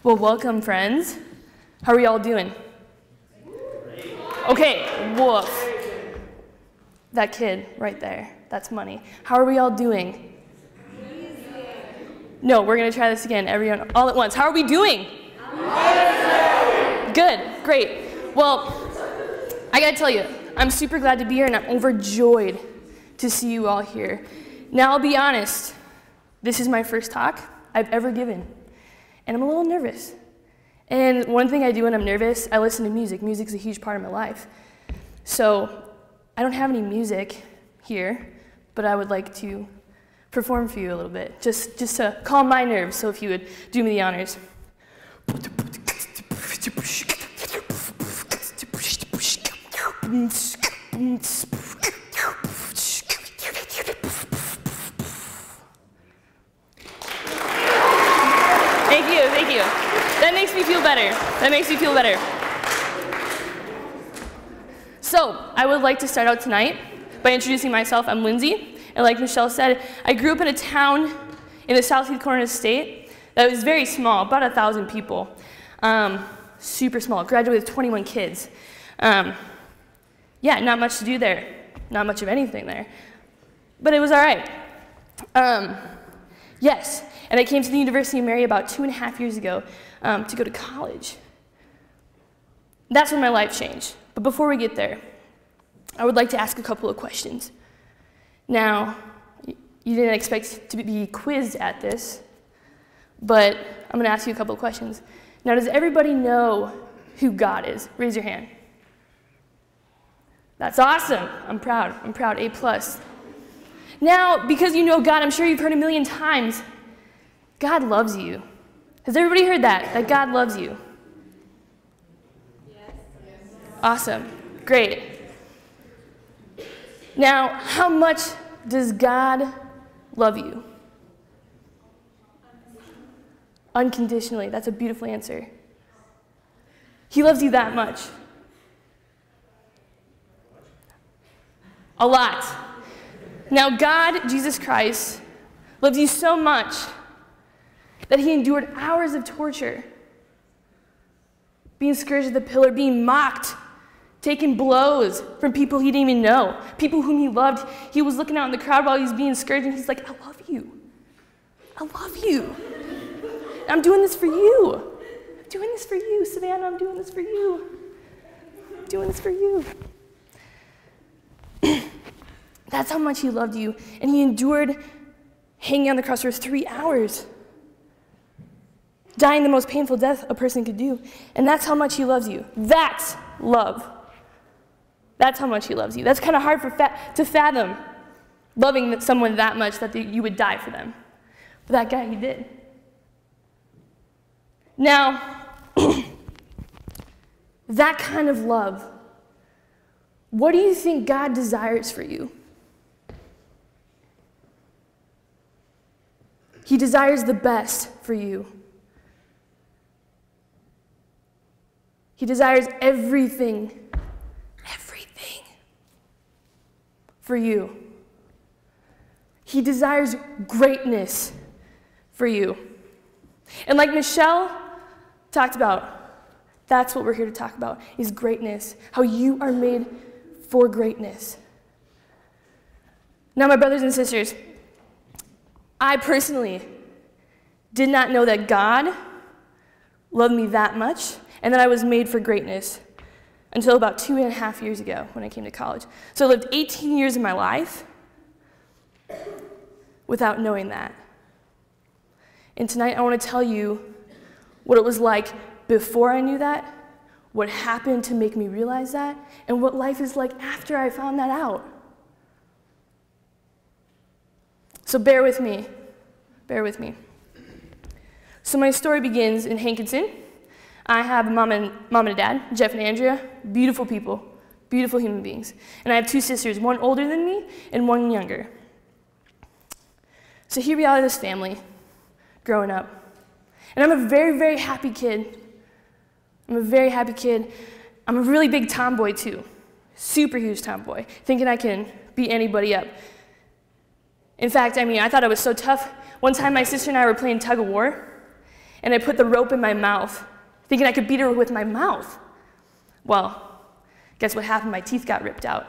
Well, welcome, friends. How are we all doing? Okay, woof. That kid right there, that's money. How are we all doing? No, we're going to try this again, everyone, all at once. How are we doing? Good, great. Well, I got to tell you, I'm super glad to be here, and I'm overjoyed to see you all here. Now, I'll be honest, this is my first talk I've ever given, and I'm a little nervous. And one thing I do when I'm nervous, I listen to music. Music's a huge part of my life. So I don't have any music here, but I would like to perform for you a little bit, just to calm my nerves, so if you would do me the honors. Thank you. That makes me feel better. So, I would like to start out tonight by introducing myself. I'm Lindsey, and like Michelle said, I grew up in a town in the southeast corner of the state that was very small, about 1,000 people. Super small, graduated with 21 kids. Yeah, not much to do there, not much of anything there, but it was all right. Yes, and I came to the University of Mary about 2.5 years ago to go to college. That's when my life changed. But before we get there, I would like to ask a couple of questions. Now, you didn't expect to be quizzed at this, but I'm going to ask you a couple of questions. Now, does everybody know who God is? Raise your hand. That's awesome. I'm proud. A+. Now, because you know God, I'm sure you've heard a million times, God loves you. Has everybody heard that? That God loves you? Yes. Awesome. Great. Now, how much does God love you? Unconditionally. That's a beautiful answer. He loves you that much. A lot. Now, God, Jesus Christ, loves you so much that he endured hours of torture, being scourged at the pillar, being mocked, taking blows from people he didn't even know, people whom he loved. He was looking out in the crowd while he was being scourged, and he's like, I love you. I love you. I'm doing this for you. I'm doing this for you, Savannah. I'm doing this for you. I'm doing this for you. That's how much he loved you, and he endured hanging on the cross for 3 hours, dying the most painful death a person could do, and that's how much he loves you. That's love. That's how much he loves you. That's kind of hard to fathom, loving someone that much that you would die for them. But that guy, he did. Now, that kind of love, what do you think God desires for you? He desires the best for you. He desires everything for you. He desires greatness for you. And like Michelle talked about, that's what we're here to talk about, is greatness, how you are made for greatness. Now, my brothers and sisters, I personally did not know that God loved me that much and that I was made for greatness until about 2.5 years ago when I came to college. So I lived 18 years of my life without knowing that. And tonight I want to tell you what it was like before I knew that, what happened to make me realize that, and what life is like after I found that out. So bear with me. So my story begins in Hankinson. I have a mom and a dad, Jeff and Andrea, beautiful people, beautiful human beings. And I have 2 sisters, one older than me and one younger. So here we are, this family, growing up. And I'm a very, very happy kid. I'm a really big tomboy too, super huge tomboy, thinking I can beat anybody up. In fact, I thought I was so tough. One time my sister and I were playing tug of war, and I put the rope in my mouth, thinking I could beat her with my mouth. Well, guess what happened? My teeth got ripped out.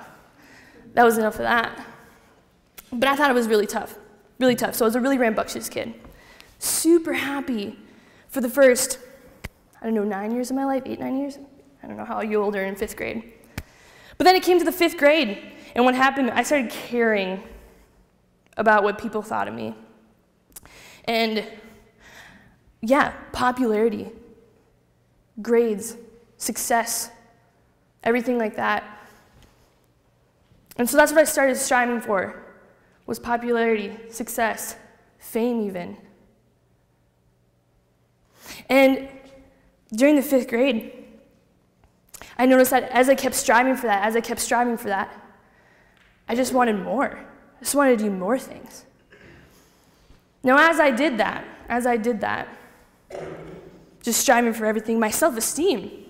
That was enough of that. But I thought it was really tough, really tough. So I was a really rambunctious kid. Super happy for the first, 9 years of my life, 8, 9 years? I don't know how old are in 5th grade. But then it came to the 5th grade, and what happened, I started caring about what people thought of me. And yeah, popularity, grades, success, everything like that. And so that's what I started striving for, was popularity, success, fame even. And during the 5th grade, I noticed that as I kept striving for that, I just wanted more. I just wanted to do more things. Now, as I did that, just striving for everything, my self-esteem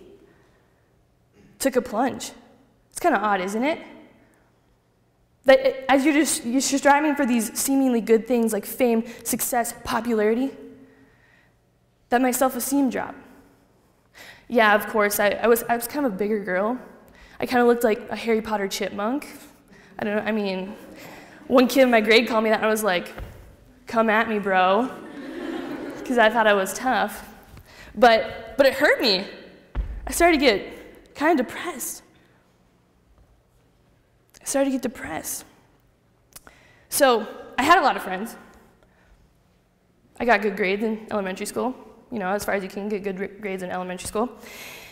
took a plunge. It's kind of odd, isn't it? That as you're striving for these seemingly good things like fame, success, popularity, that my self-esteem dropped. Yeah, of course, I was kind of a bigger girl. I kind of looked like a Harry Potter chipmunk. One kid in my grade called me that, and I was like, come at me, bro, because I thought I was tough. But it hurt me. I started to get kind of depressed. So I had a lot of friends. I got good grades in elementary school, as far as you can get good grades in elementary school.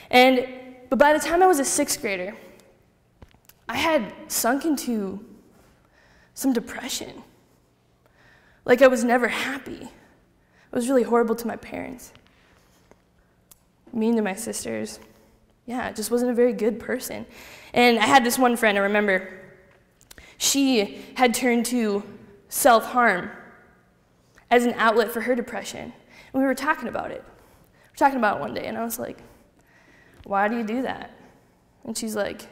But by the time I was a 6th grader, I had sunk into some depression. Like I was never happy. I was really horrible to my parents, mean to my sisters. Yeah, I just wasn't a very good person. And I had this one friend, I remember, she had turned to self-harm as an outlet for her depression. And we were talking about it. We were talking about it one day, and I was like, why do you do that? And she's like,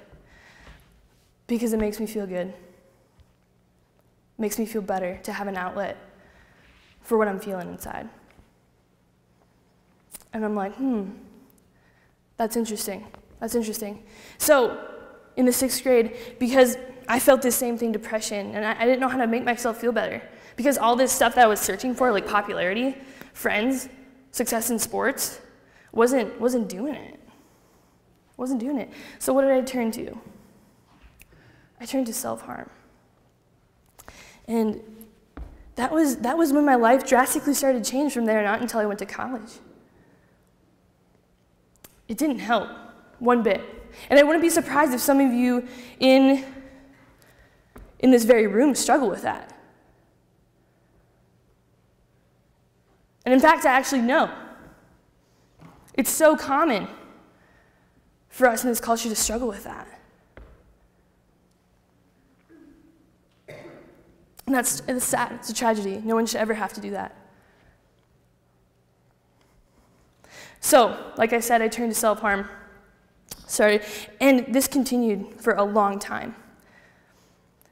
because it makes me feel good. It makes me feel better to have an outlet for what I'm feeling inside. And I'm like, that's interesting. So in the 6th grade, because I felt this same thing, depression, and I didn't know how to make myself feel better. Because all this stuff that I was searching for, like popularity, friends, success in sports, wasn't doing it. So what did I turn to? I turned to self-harm. And that was when my life drastically started to change from there, not until I went to college. It didn't help one bit. And I wouldn't be surprised if some of you in this very room struggle with that. And in fact, I actually know. It's so common for us in this culture to struggle with that. And it's sad, it's a tragedy. No one should ever have to do that. So, like I said, I turned to self-harm. And this continued for a long time.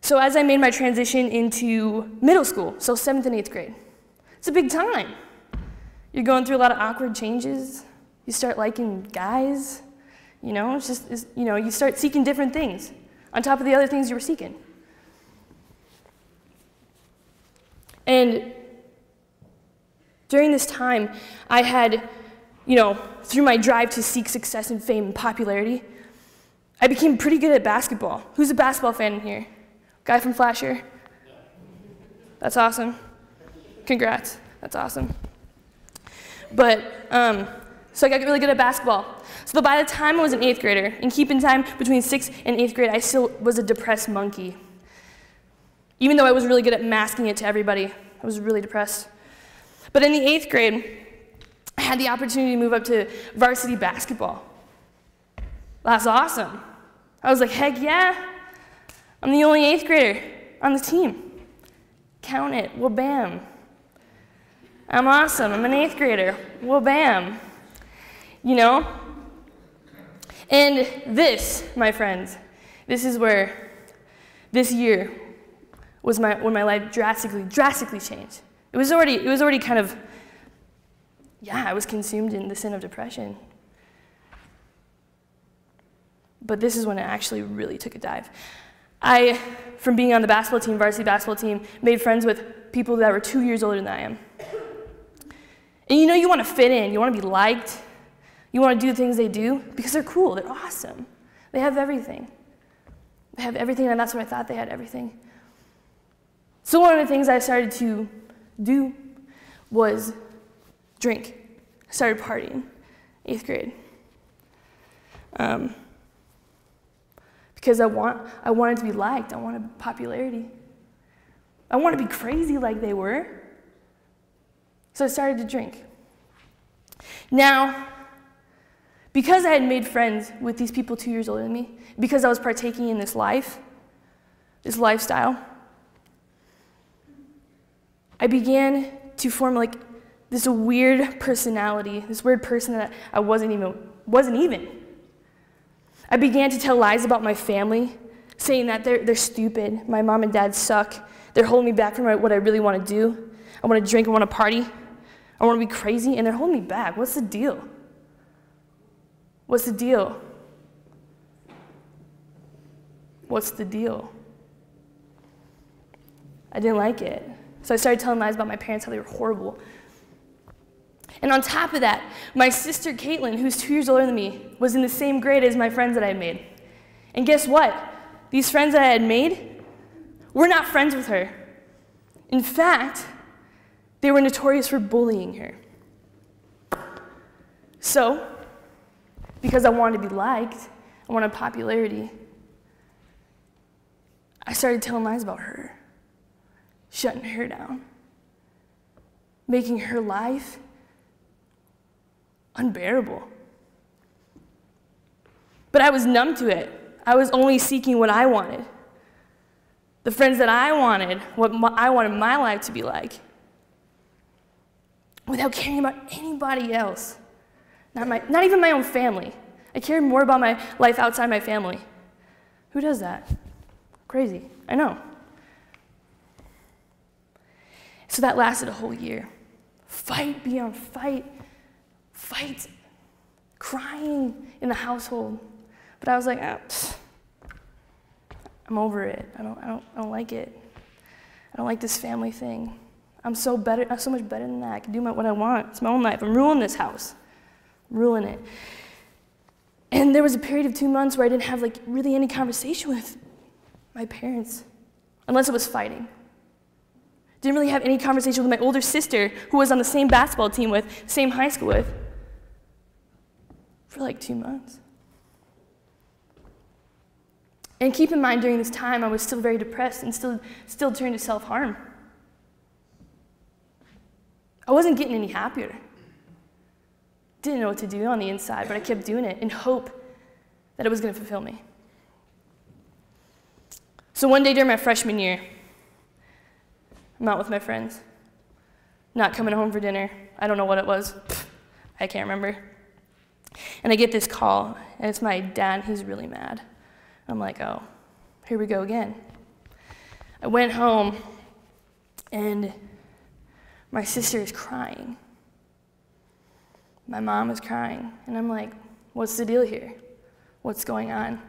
So as I made my transition into middle school, so 7th and 8th grade, it's a big time. You're going through a lot of awkward changes. You start liking guys. You start seeking different things on top of the other things you were seeking. And during this time, I had, through my drive to seek success and fame and popularity, I became pretty good at basketball. Who's a basketball fan in here? Guy from Flasher? That's awesome. Congrats. That's awesome. But, so I got really good at basketball. So by the time I was an 8th grader, and keep in time between 6th and 8th grade, I still was a depressed monkey. Even though I was really good at masking it to everybody, I was really depressed. But in the 8th grade, I had the opportunity to move up to varsity basketball. That's awesome. I was like, heck yeah, I'm the only 8th grader on the team. Count it, well, bam. I'm awesome, I'm an 8th grader, well, bam. And this, my friends, this is where this year was when my life drastically changed. It was already kind of yeah, I was consumed in the sin of depression. But this is when it actually really took a dive. I, from being on the basketball team, varsity basketball team, made friends with people that were 2 years older than I am. And you know you want to fit in, you want to be liked, you want to do the things they do because they're cool, they're awesome. They have everything. They have everything, and that's what I thought, they had everything. So one of the things I started to do was drink. I started partying, 8th grade. Because I wanted to be liked, I wanted popularity. I wanted to be crazy like they were. So I started to drink. Now, because I had made friends with these people 2 years older than me, because I was partaking in this lifestyle, I began to form like this weird personality, this weird person that I wasn't even. I began to tell lies about my family, saying that they're stupid, my mom and dad suck, they're holding me back from what I really want to do. I want to drink, I want to party, I want to be crazy, and they're holding me back. What's the deal? What's the deal? What's the deal? I didn't like it. So I started telling lies about my parents, how they were horrible. And on top of that, my sister Caitlin, who's 2 years older than me, was in the same grade as my friends that I had made. And guess what? These friends that I had made were not friends with her. In fact, they were notorious for bullying her. So, because I wanted to be liked, I wanted popularity, I started telling lies about her, shutting her down, making her life unbearable. But I was numb to it. I was only seeking what I wanted, the friends that I wanted, what I wanted my life to be like, without caring about anybody else, not even my own family. I cared more about my life outside my family. Who does that? Crazy, I know. So that lasted a whole year. Fight beyond fight, crying in the household. But I was like, I'm over it. I don't like it. I don't like this family thing. I'm so much better than that. I can do what I want. It's my own life. I'm ruling this house. I'm ruling it. And there was a period of 2 months where I didn't have really any conversation with my parents, unless it was fighting. Didn't really have any conversation with my older sister, who was on the same basketball team with, same high school with, for 2 months. And keep in mind, during this time, I was still very depressed and still turned to self-harm. I wasn't getting any happier. Didn't know what to do on the inside, but I kept doing it in hope that it was going to fulfill me. So one day during my freshman year, I'm out with my friends, not coming home for dinner. I don't know what it was. I can't remember. And I get this call, and it's my dad. He's really mad. I'm like, oh, here we go again. I went home, and my sister is crying. My mom is crying. And I'm like, what's the deal here? What's going on?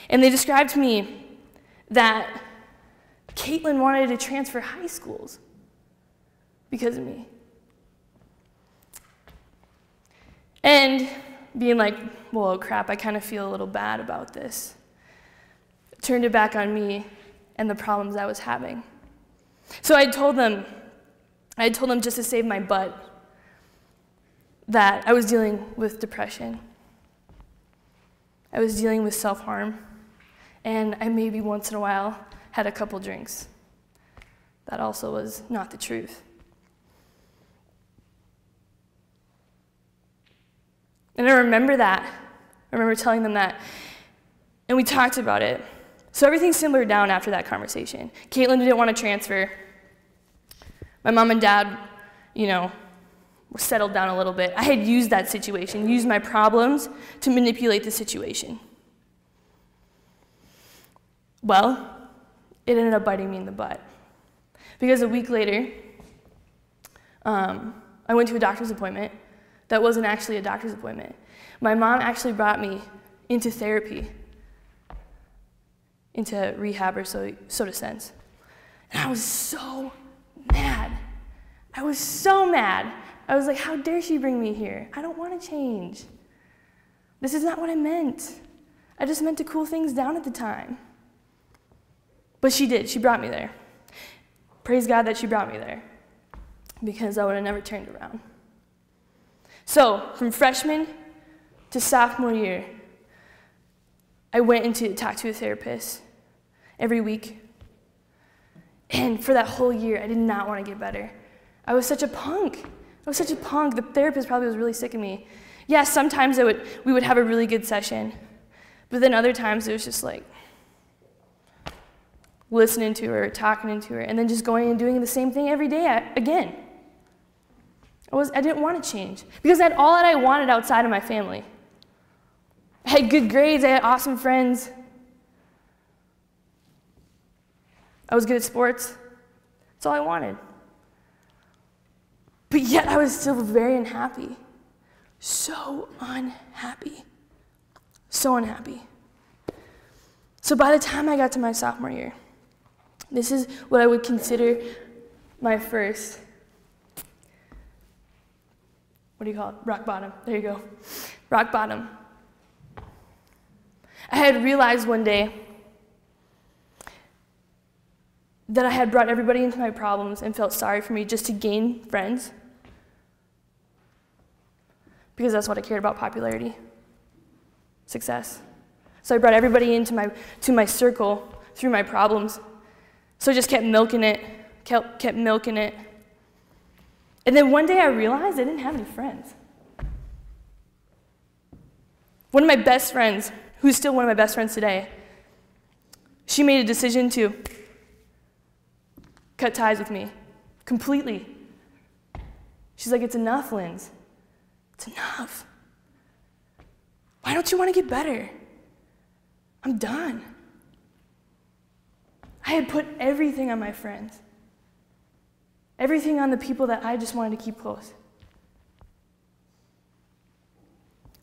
And they described to me that Caitlin wanted to transfer high schools because of me. And being like, well, crap, I kind of feel a little bad about this. Turned it back on me and the problems I was having. So I told them just to save my butt that I was dealing with depression. I was dealing with self-harm. And I maybe once in a while had a couple drinks. That also was not the truth. And I remember that. I remember telling them that. And we talked about it. So everything simmered down after that conversation. Caitlin didn't want to transfer. My mom and dad, were settled down a little bit. I had used that situation, used my problems to manipulate the situation. Well, it ended up biting me in the butt. Because a week later, I went to a doctor's appointment that wasn't actually a doctor's appointment. My mom actually brought me into therapy, into rehab or so to sense. And I was so mad. I was so mad. I was like, how dare she bring me here? I don't want to change. This is not what I meant. I just meant to cool things down at the time. But she did. She brought me there. Praise God that she brought me there, because I would have never turned around. So, from freshman to sophomore year, I went in to talk to a therapist every week. And for that whole year, I did not want to get better. I was such a punk. The therapist probably was really sick of me. Yeah, sometimes we would have a really good session, but then other times it was just like listening to her, talking to her, and then just going and doing the same thing every day again. I didn't want to change, because I had all that I wanted outside of my family. I had good grades, I had awesome friends. I was good at sports. That's all I wanted. But yet I was still very unhappy. So unhappy. So unhappy. So by the time I got to my sophomore year, this is what I would consider my first, what do you call it? Rock bottom. There you go. Rock bottom. I had realized one day that I had brought everybody into my problems and felt sorry for me just to gain friends, because that's what I cared about: popularity, success. So I brought everybody into my circle through my problems. So I just kept milking it, kept milking it. And then one day I realized I didn't have any friends. One of my best friends, who's still one of my best friends today, she made a decision to cut ties with me completely. She's like, it's enough, Linz. It's enough. Why don't you want to get better? I'm done. I had put everything on my friends, everything on the people that I just wanted to keep close.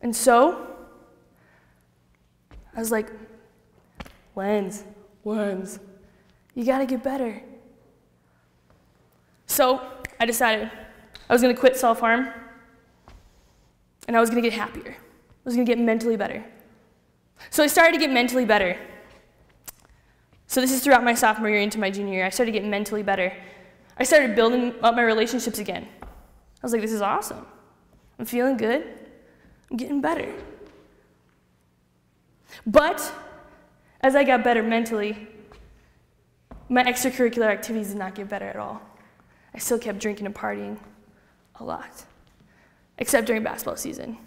And so I was like, Linz, you gotta get better. So I decided I was gonna quit self-harm, and I was gonna get happier. I was gonna get mentally better. So I started to get mentally better. So this is throughout my sophomore year into my junior year. I started getting mentally better. I started building up my relationships again. I was like, this is awesome. I'm feeling good. I'm getting better. But as I got better mentally, my extracurricular activities did not get better at all. I still kept drinking and partying a lot, except during basketball season.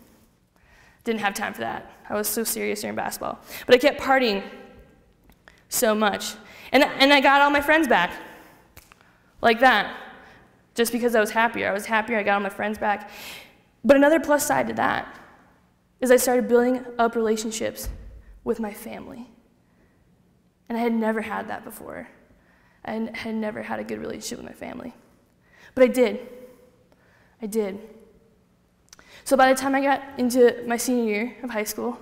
Didn't have time for that. I was so serious during basketball. But I kept partying so much. And I got all my friends back, like that, just because I was happier. I got all my friends back. But another plus side to that is I started building up relationships with my family. And I had never had that before. I had never had a good relationship with my family. But I did. So by the time I got into my senior year of high school,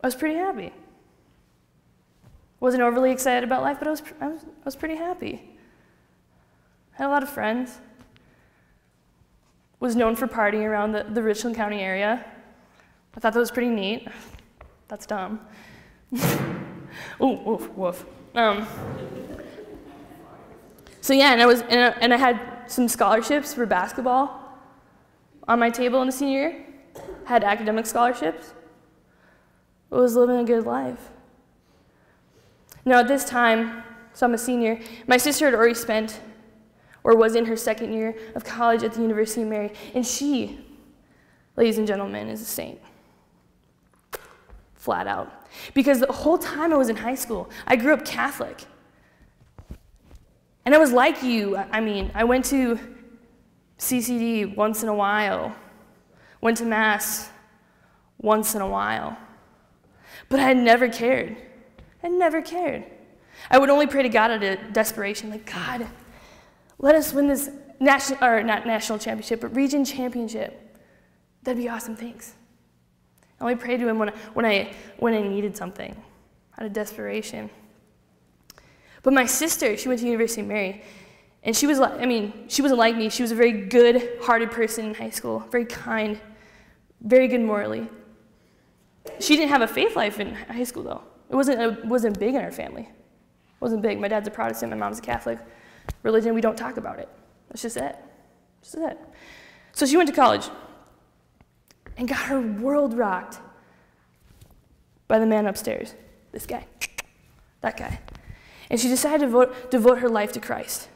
I was pretty happy. Wasn't overly excited about life, but I was pretty happy. Had a lot of friends. Was known for partying around the Richland County area. I thought that was pretty neat. That's dumb. Ooh, woof. So yeah, and I had some scholarships for basketball on my table in the senior year. Had academic scholarships. I was living a good life. Now at this time, so I'm a senior, my sister had already spent, or was in her second year of college at the University of Mary, and she, ladies and gentlemen, is a saint. Flat out. Because the whole time I was in high school, I grew up Catholic. And I was like you. I went to CCD once in a while, went to Mass once in a while. But I had never cared. I would only pray to God out of desperation, like, God, let us win this not national championship, but region championship. That'd be awesome, thanks. I only prayed to him when I needed something, out of desperation. But my sister, she went to University of Mary, and she wasn't like me. She was a very good-hearted person in high school, very kind, very good morally. She didn't have a faith life in high school, though. It wasn't big in our family. It wasn't big. My dad's a Protestant, my mom's a Catholic. Religion, we don't talk about it. That's just it. That's just it. So she went to college and got her world rocked by the man upstairs, this guy, that guy. And she decided to devote her life to Christ.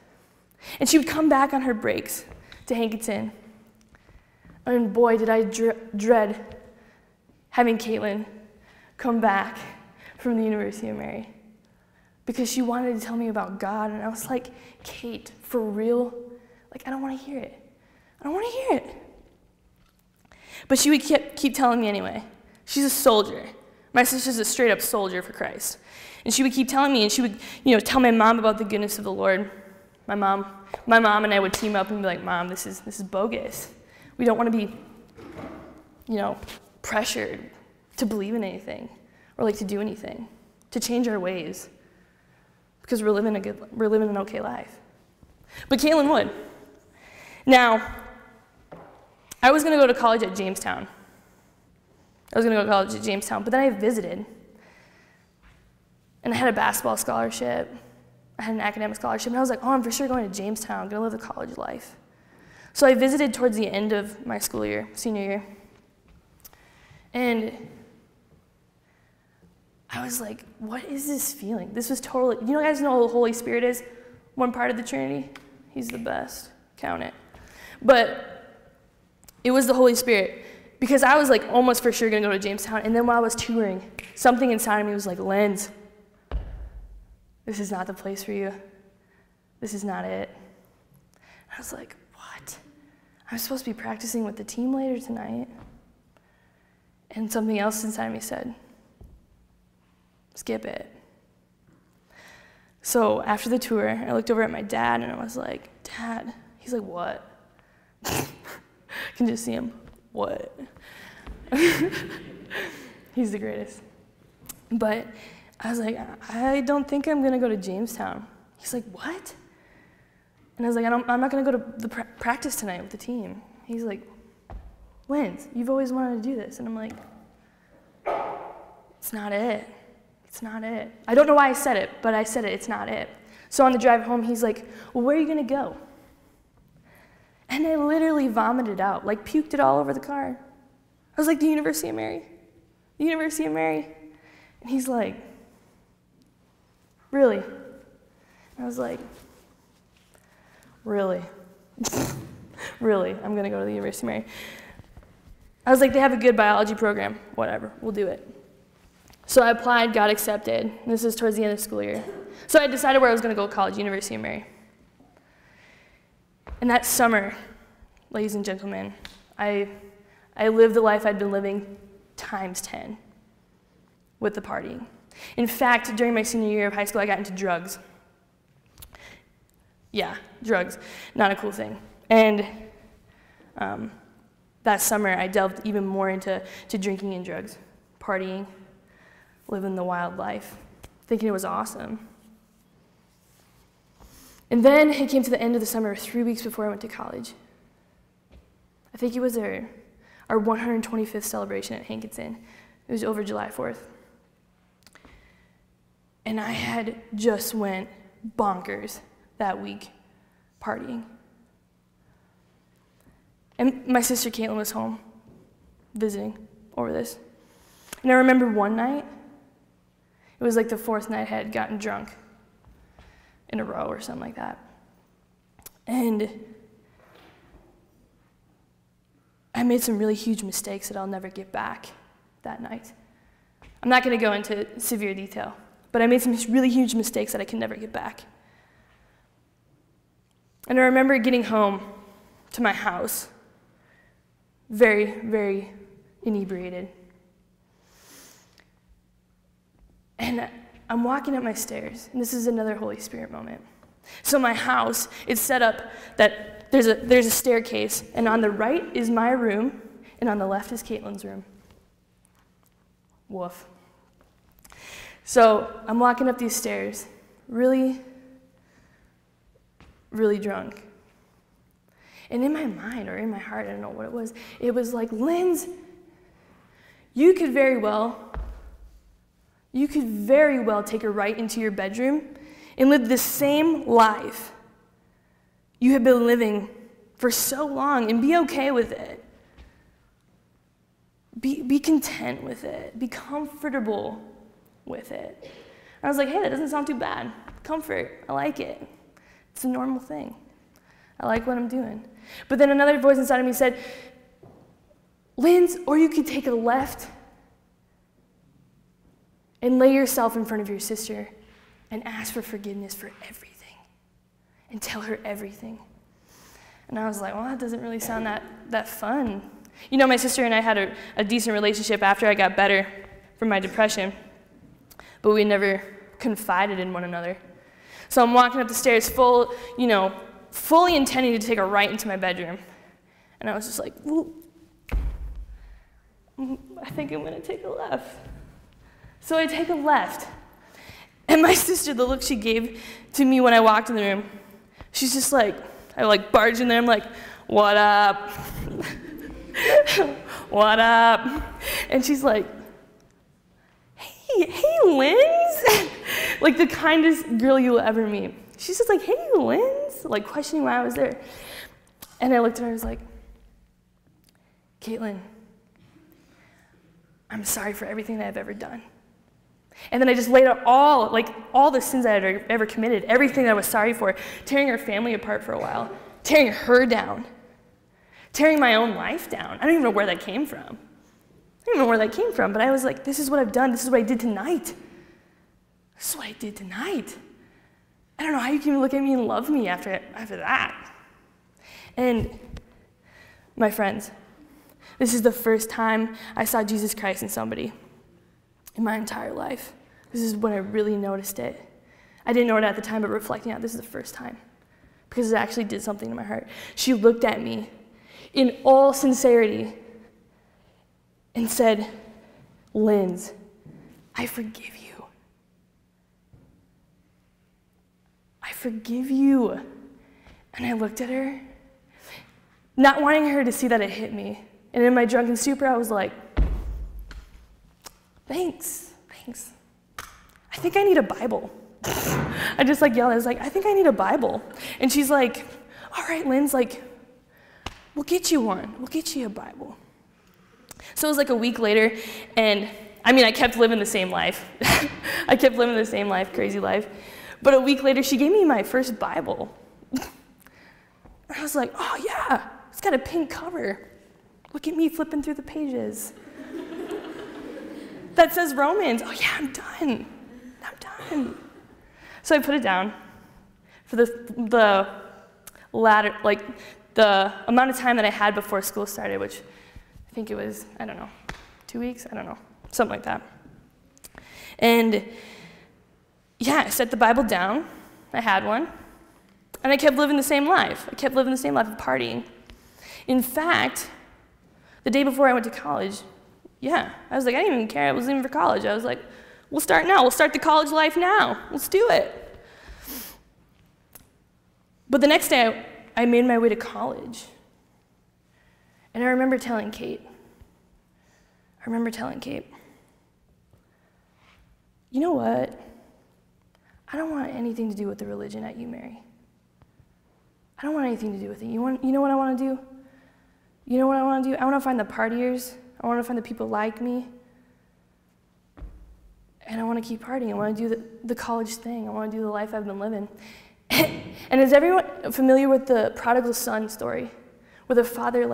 And she would come back on her breaks to Hankinson. And boy, did I dread having Caitlin come back from the University of Mary, because she wanted to tell me about God, and I was like, Kate, for real? Like, I don't want to hear it. I don't want to hear it. But she would keep telling me anyway. She's a soldier. My sister's a straight-up soldier for Christ. And she would keep telling me, and she would, tell my mom about the goodness of the Lord. My mom and I would team up and be like, Mom, this is bogus. We don't want to be, pressured to believe in anything or like to do anything, to change our ways, because we're living an okay life. But Caitlin would. Now, I was going to go to college at Jamestown. But then I visited. And I had a basketball scholarship. I had an academic scholarship. And I was like, I'm for sure going to Jamestown. I'm going to live the college life. So I visited towards the end of my school year, senior year. And I was like, what is this feeling? This was totally, you guys know what the Holy Spirit is? One part of the Trinity. He's the best. Count it. But it was the Holy Spirit, because I was like almost for sure going to go to Jamestown. And then while I was touring, something inside of me was like, Linz, this is not the place for you. This is not it. And I was like, what? I'm supposed to be practicing with the team later tonight. And something else inside of me said, skip it. So after the tour, I looked over at my dad and I was like, Dad. He's like, what? I can just see him. What? He's the greatest. But I was like, I don't think I'm going to go to Jamestown. He's like, what? And I was like, I'm not going to go to the practice tonight with the team. He's like, Linz, you've always wanted to do this. And I'm like, it's not it. It's not it. I don't know why I said it, but I said it. It's not it. So on the drive home, he's like, well, where are you going to go? And I literally vomited out, like puked it all over the car. I was like, the University of Mary. The University of Mary. And he's like, really? And I was like, really? Really? I'm going to go to the University of Mary. I was like, they have a good biology program. Whatever, we'll do it. So I applied, got accepted. This is towards the end of the school year. So I decided where I was going to go to college, University of Mary. And that summer, ladies and gentlemen, I lived the life I'd been living times 10 with the partying. In fact, during my senior year of high school, I got into drugs. Yeah, drugs, not a cool thing. And that summer, I delved even more into drinking and drugs, partying, living the wild life, thinking it was awesome. And then it came to the end of the summer, 3 weeks before I went to college. I think it was our 125th celebration at Hankinson. It was over July 4th. And I had just went bonkers that week partying. And my sister Caitlin was home visiting over this. And I remember one night, it was like the fourth night I had gotten drunk in a row or something like that. And I made some really huge mistakes that I'll never get back that night. I'm not going to go into severe detail, but I made some really huge mistakes that I can never get back. And I remember getting home to my house very, very inebriated. And I'm walking up my stairs, and this is another Holy Spirit moment. So my house is set up that there's a staircase, and on the right is my room, and on the left is Caitlin's room. Woof. So I'm walking up these stairs, really, really drunk. And in my mind, or in my heart, I don't know what it was like, Linz, you could very well take a right into your bedroom and live the same life you have been living for so long and be okay with it. Be content with it. Be comfortable with it. And I was like, hey, that doesn't sound too bad. Comfort, I like it. It's a normal thing. I like what I'm doing. But then another voice inside of me said, Linz, or you could take a left and lay yourself in front of your sister and ask for forgiveness for everything and tell her everything. And I was like, well, that doesn't really sound that fun. You know, my sister and I had a decent relationship after I got better from my depression, but we never confided in one another. So I'm walking up the stairs fully intending to take a right into my bedroom. And I was just like, ooh, I think I'm gonna take a left. So I take a left. And my sister, the look she gave to me when I walked in the room, she's just like, I barge in there, I'm like, what up? What up? And she's like, hey, Linz. Like the kindest girl you'll ever meet. She's just like, hey, Linz, like questioning why I was there. And I looked at her and I was like, Caitlin, I'm sorry for everything that I've ever done. And then I just laid out all the sins I had ever committed, everything that I was sorry for, tearing her family apart for a while, tearing her down, tearing my own life down. I don't even know where that came from. But I was like, this is what I've done. This is what I did tonight. This is what I did tonight. I don't know how you can even look at me and love me after that. And my friends, this is the first time I saw Jesus Christ in somebody in my entire life. This is when I really noticed it. I didn't know it at the time, but reflecting on it, this is the first time because it actually did something to my heart. She looked at me in all sincerity and said, Linz, I forgive you. I forgive you. And I looked at her, not wanting her to see that it hit me. And in my drunken stupor, I was like, thanks. I think I need a Bible. I just yelled, I was like, I think I need a Bible. And she's like, all right, Linz, we'll get you one. We'll get you a Bible. So it was a week later, and I kept living the same life. Crazy life. But a week later, she gave me my first Bible. I was like, oh yeah, it's got a pink cover. Look at me flipping through the pages. That says Romans. Oh yeah, I'm done. So I put it down for the amount of time that I had before school started, which I think it was, 2 weeks? I don't know, something like that. And yeah, I set the Bible down. I had one. And I kept living the same life. of partying. In fact, the day before I went to college, I was like, I didn't even care. It wasn't even for college. I was like, we'll start now. We'll start the college life now. Let's do it. But the next day, I made my way to college. And I remember telling Kate, you know what? I don't want anything to do with the religion that you marry. I don't want anything to do with it. You know what I want to do? I want to find the partiers. I want to find the people like me. And I want to keep partying. I want to do the college thing. I want to do the life I've been living. And is everyone familiar with the prodigal son story? Where the father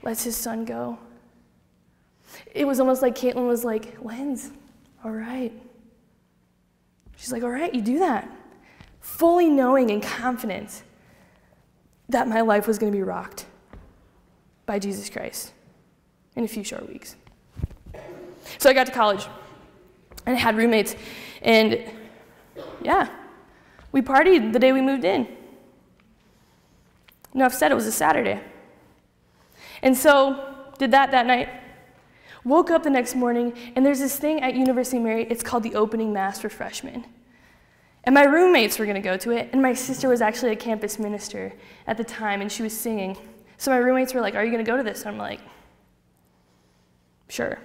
lets his son go? It was almost like Caitlin was like, Linz, all right. She's like, all right, you do that. Fully knowing and confident that my life was going to be rocked by Jesus Christ in a few short weeks. So I got to college, and I had roommates, and We partied the day we moved in. Enough said, it was a Saturday. And so, did that night. Woke up the next morning, and there's this thing at University of Mary, it's called the opening mass for freshmen. And my roommates were going to go to it, and my sister was actually a campus minister at the time, and she was singing. So my roommates were like, are you going to go to this? And I'm like, sure,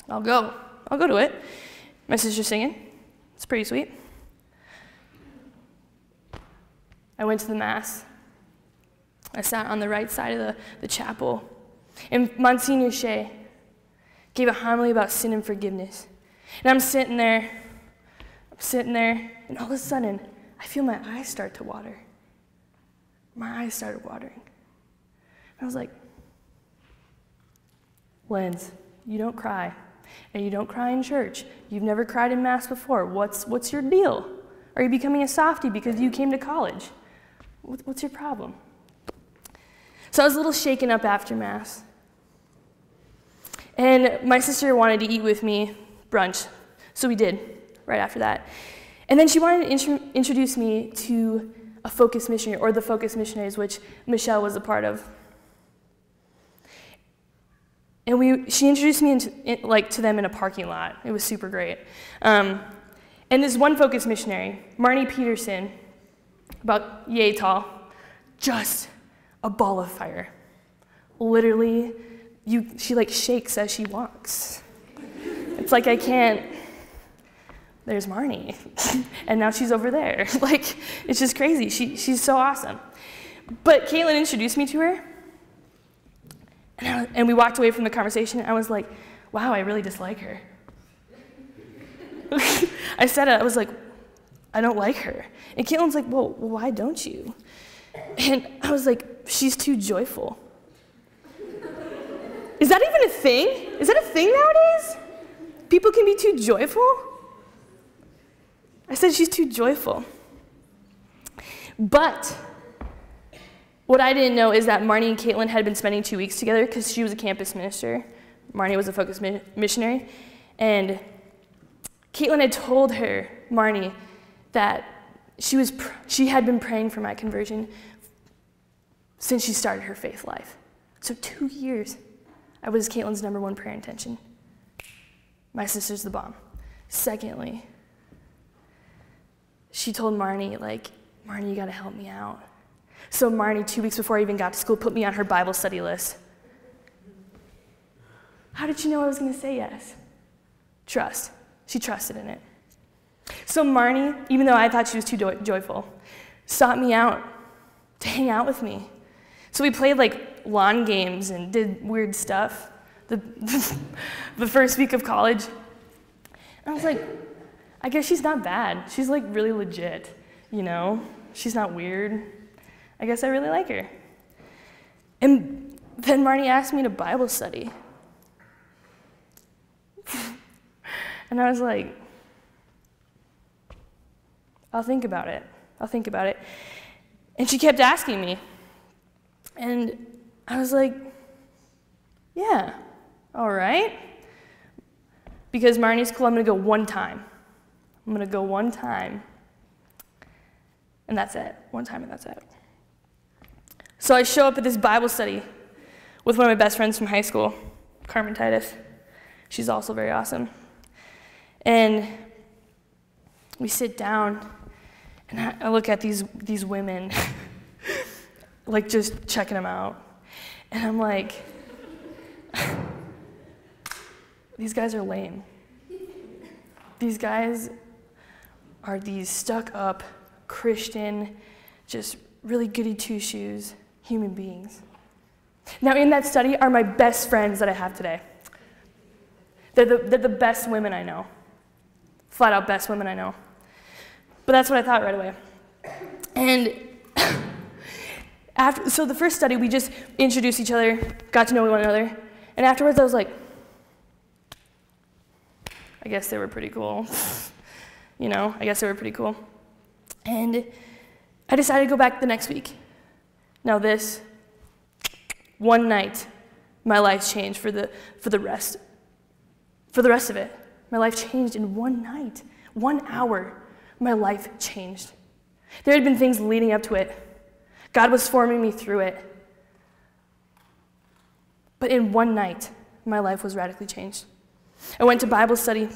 I'll go to it. My sister's singing. It's pretty sweet. I went to the mass. I sat on the right side of the chapel, and Monsignor Shea gave a homily about sin and forgiveness. And I'm sitting there, and all of a sudden, I feel my eyes start to water. My eyes started watering. And I was like, Linz, you don't cry, and you don't cry in church. You've never cried in Mass before. What's your deal? Are you becoming a softie because you came to college? What's your problem? So I was a little shaken up after Mass. And my sister wanted to eat with me brunch, so we did right after that. And then she wanted to introduce me to a focus missionary, or the focus missionaries, which Michelle was a part of. And she introduced me to them in a parking lot. It was super great. And this one focus missionary, Marnie Peterson, about yay tall, just a ball of fire. Literally, she shakes as she walks. It's like I can't. There's Marnie, and now she's over there. It's just crazy. She's so awesome. But Caitlin introduced me to her, and we walked away from the conversation. I was like, wow, I really dislike her. I said it. I was like, I don't like her. And Caitlin's like, well, why don't you? And I was like, she's too joyful. Is that even a thing? Is that a thing nowadays? People can be too joyful? I said she's too joyful. But what I didn't know is that Marnie and Caitlin had been spending 2 weeks together because she was a campus minister. Marnie was a focus missionary. And Caitlin had told her, Marnie, that she had been praying for my conversion since she started her faith life. So 2 years, I was Caitlin's #1 prayer intention. My sister's the bomb. Secondly, she told Marnie, Marnie, you gotta help me out. So Marnie, 2 weeks before I even got to school, put me on her Bible study list. How did she know I was gonna say yes? Trust. She trusted in it. So Marnie, even though I thought she was too joyful, sought me out to hang out with me. So we played lawn games and did weird stuff the first week of college. And I was like, I guess she's not bad. She's really legit, She's not weird. I guess I really like her. And then Marnie asked me to Bible study. And I was like, I'll think about it. And she kept asking me. And I was like, yeah, all right. Because Marnie's cool, I'm gonna go one time. And that's it. One time and that's it. So I show up at this Bible study with one of my best friends from high school, Carmen Titus. She's also very awesome. And we sit down, and I look at these women, just checking them out. And I'm like, these guys are lame. These guys are these stuck-up, Christian, just really goody two-shoes human beings. Now, in that study are my best friends that I have today. They're the best women I know. Flat out best women I know. But that's what I thought right away. And so the first study, we just introduced each other, got to know one another, and afterwards I was like, I guess they were pretty cool. I guess they were pretty cool. And I decided to go back the next week. Now this, one night, my life changed for the rest of it. My life changed in one night, 1 hour. My life changed There had been things leading up to it. God was forming me through it. But in one night, my life was radically changed. I went to Bible study,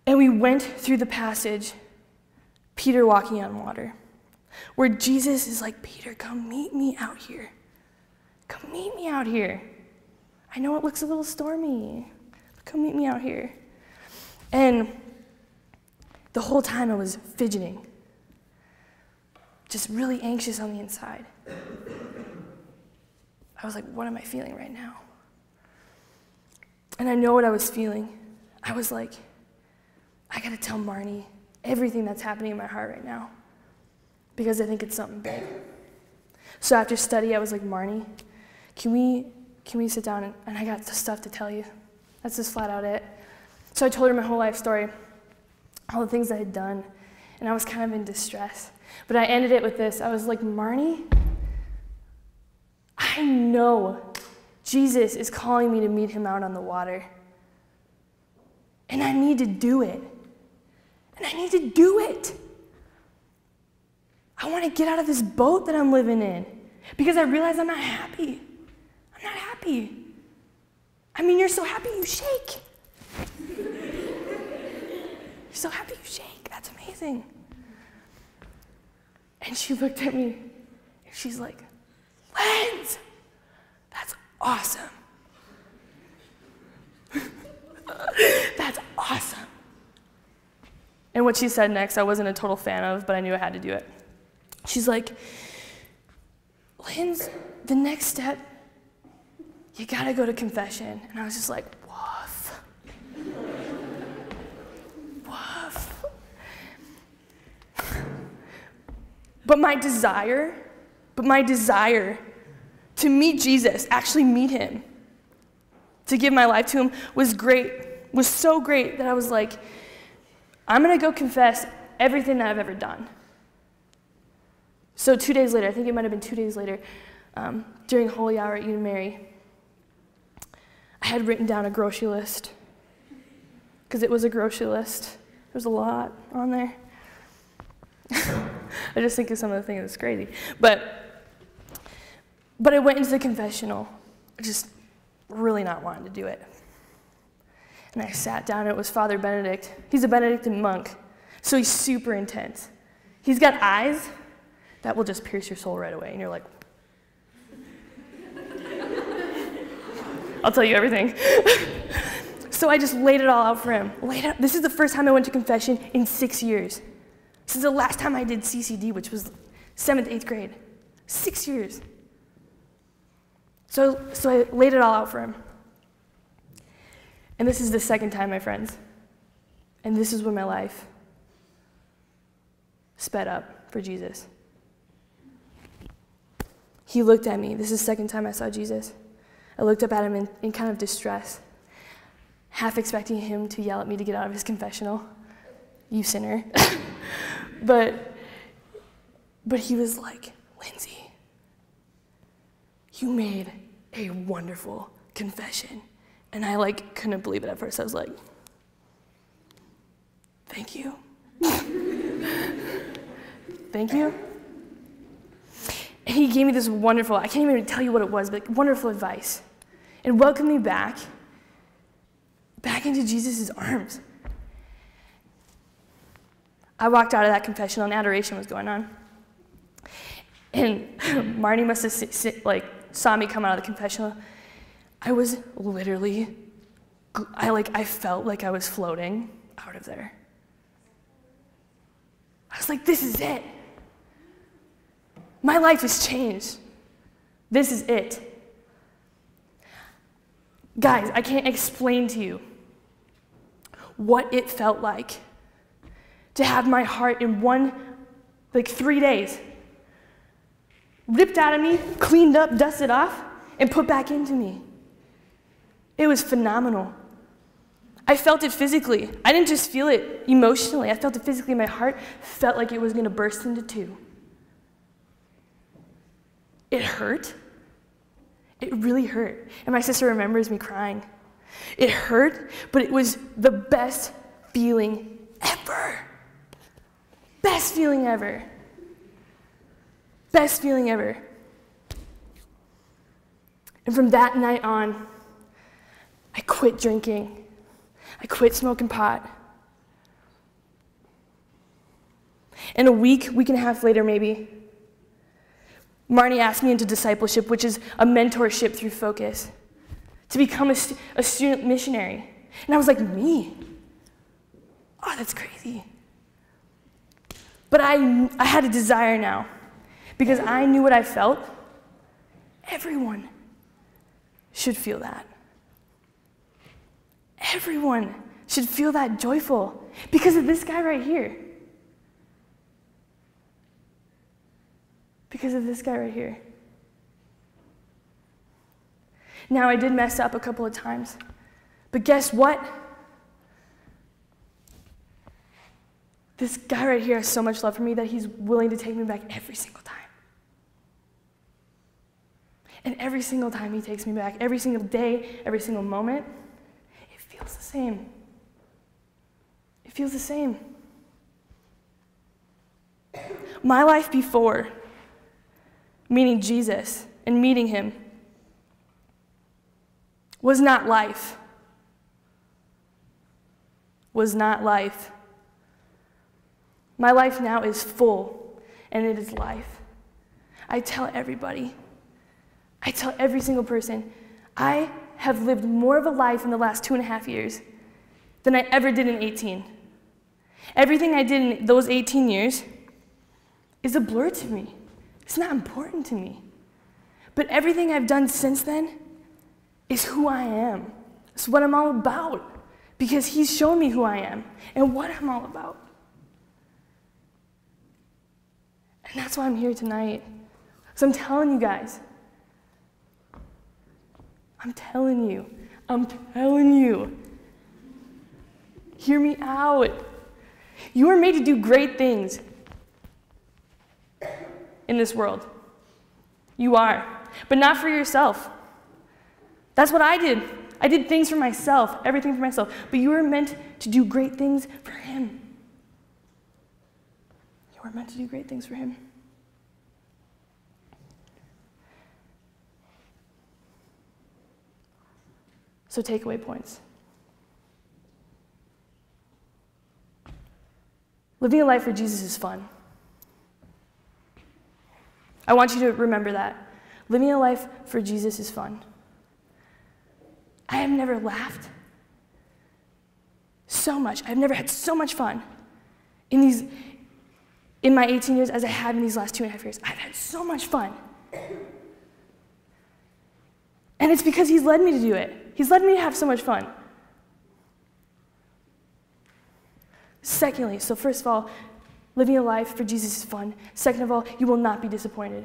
and we went through the passage, Peter walking on water, where Jesus is like, Peter, come meet me out here. Come meet me out here. I know it looks a little stormy, but come meet me out here. And the whole time I was fidgeting, just really anxious on the inside. I was like, what am I feeling right now? And I know what I was feeling. I was like, I gotta tell Marnie everything that's happening in my heart right now, because I think it's something big. So after study, I was like, Marnie, can we sit down and I got the stuff to tell you. That's just flat out it. So I told her my whole life story, all the things I had done, and I was kind of in distress. But I ended it with this. I was like, Marnie, I know Jesus is calling me to meet him out on the water. And I need to do it. And I need to do it. I want to get out of this boat that I'm living in, because I realize I'm not happy. I'm not happy. I mean, you're so happy you shake. You're so happy you shake. That's amazing. And she looked at me, and she's like, Lens, that's awesome. That's awesome. And what she said next, I wasn't a total fan of, but I knew I had to do it. She's like, Lens, the next step, you gotta go to confession. And I was just like, woof. Woof. But my desire to meet Jesus, actually meet him, to give my life to him was so great that I was like, I'm gonna go confess everything that I've ever done. So 2 days later, I think it might have been 2 days later, during Holy Hour at Eden Mary, I had written down a grocery list, because it was a grocery list. There's a lot on there. I just think of some of the things that's crazy. But I went into the confessional, just really not wanting to do it. And I sat down, and it was Father Benedict. He's a Benedictine monk, so he's super intense. He's got eyes that will just pierce your soul right away, and you're like, I'll tell you everything. So I just laid it all out for him. This is the first time I went to confession in 6 years. This is the last time I did CCD, which was 7th, 8th grade. 6 years. So I laid it all out for him. And this is the second time, my friends. And this is when my life sped up for Jesus. He looked at me. This is the second time I saw Jesus. I looked up at him in kind of distress, half expecting him to yell at me to get out of his confessional. You sinner. But he was like, Lindsey, you made a wonderful confession. And I couldn't believe it at first. I was like, thank you. Thank you. And he gave me this wonderful, I can't even tell you what it was, but wonderful advice. And welcomed me back into Jesus' arms. I walked out of that confessional and adoration was going on. And Marnie must have saw me come out of the confessional. I was literally, I felt like I was floating out of there. I was like, this is it. My life has changed. This is it. Guys, I can't explain to you what it felt like to have my heart in 3 days ripped out of me, cleaned up, dusted off, and put back into me. It was phenomenal. I felt it physically. I didn't just feel it emotionally. I felt it physically. My heart felt like it was going to burst into two. It hurt. It really hurt. And my sister remembers me crying. It hurt, but it was the best feeling ever. Best feeling ever. Best feeling ever. And from that night on, I quit drinking. I quit smoking pot. And a week and a half later maybe, Marnie asked me into discipleship, which is a mentorship through Focus, to become a student missionary. And I was like, me? Oh, that's crazy. But I had a desire now, because I knew what I felt. Everyone should feel that. Everyone should feel that joyful because of this guy right here. Because of this guy right here. Now, I did mess up a couple of times, but guess what? This guy right here has so much love for me that he's willing to take me back every single time. And every single time he takes me back, every single day, every single moment, it feels the same. It feels the same. My life before meeting Jesus and meeting him was not life. Was not life. My life now is full, and it is life. I tell everybody, I tell every single person, I have lived more of a life in the last 2.5 years than I ever did in 18. Everything I did in those 18 years is a blur to me. It's not important to me. But everything I've done since then is who I am. It's what I'm all about, because he's shown me who I am and what I'm all about. And that's why I'm here tonight. So I'm telling you guys, I'm telling you, hear me out. You are made to do great things in this world. You are, but not for yourself. That's what I did. I did things for myself, everything for myself, but you are meant to do great things for him. You are meant to do great things for him. So takeaway points. Living a life for Jesus is fun. I want you to remember that. Living a life for Jesus is fun. I have never laughed so much. I've never had so much fun in my 18 years as I have in these last 2.5 years. I've had so much fun. And it's because he's led me to do it. He's led me to have so much fun. Secondly, so first of all, living a life for Jesus is fun. Second of all, you will not be disappointed.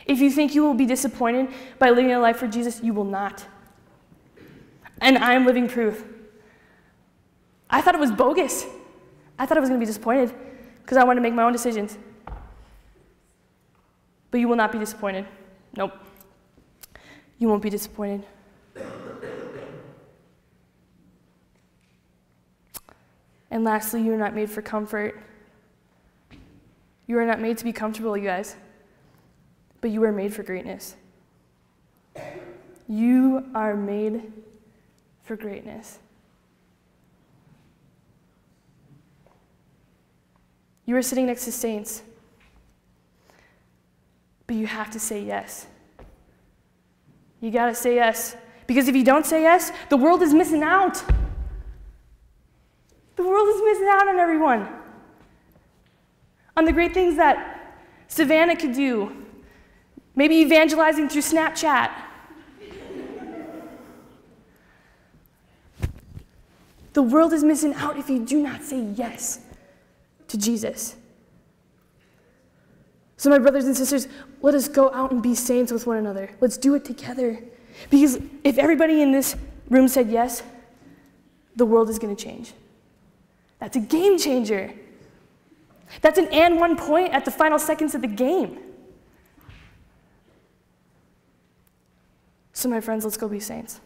If you think you will be disappointed by living a life for Jesus, you will not. And I am living proof. I thought it was bogus. I thought I was going to be disappointed because I wanted to make my own decisions. But you will not be disappointed. Nope. You won't be disappointed. And lastly, you are not made for comfort. You are not made to be comfortable, you guys. But you are made for greatness. You are made for greatness. You are sitting next to saints. But you have to say yes. You gotta say yes. Because if you don't say yes, the world is missing out. The world is missing out on everyone. On the great things that Savannah could do. Maybe evangelizing through Snapchat. The world is missing out if you do not say yes to Jesus. So my brothers and sisters, let us go out and be saints with one another. Let's do it together. Because if everybody in this room said yes, the world is going to change. That's a game changer. That's an and 1 point at the final seconds of the game. So my friends, let's go be saints.